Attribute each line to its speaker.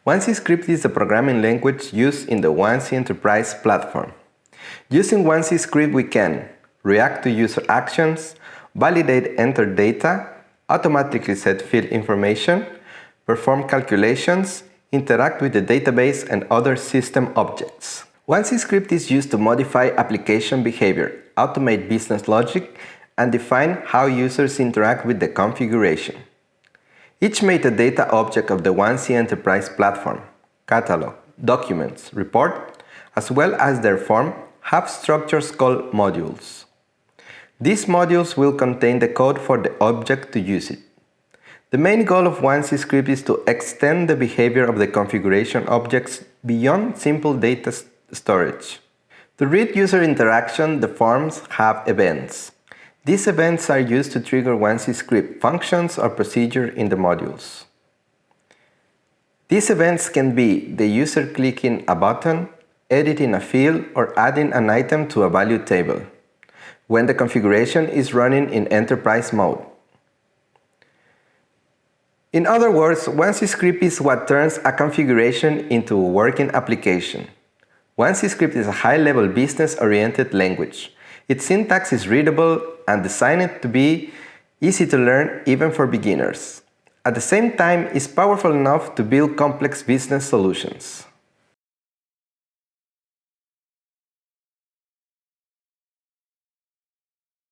Speaker 1: OneC Script is a programming language used in the OneC Enterprise platform. Using OneC Script, we can react to user actions, validate entered data, automatically set field information, perform calculations, interact with the database and other system objects. OneC Script is used to modify application behavior, automate business logic, and define how users interact with the configuration. Each metadata object of the OneC Enterprise platform, catalog, documents, report, as well as their form, have structures called modules. These modules will contain the code for the object to use it. The main goal of OneC Script is to extend the behavior of the configuration objects beyond simple data storage. To read user interaction, the forms have events. These events are used to trigger OneC Script functions or procedure in the modules. These events can be the user clicking a button, editing a field, or adding an item to a value table when the configuration is running in enterprise mode. In other words, OneC Script is what turns a configuration into a working application. OneC Script is a high-level business-oriented language. Its syntax is readable and designed to be easy to learn even for beginners. At the same time, it's powerful enough to build complex business solutions.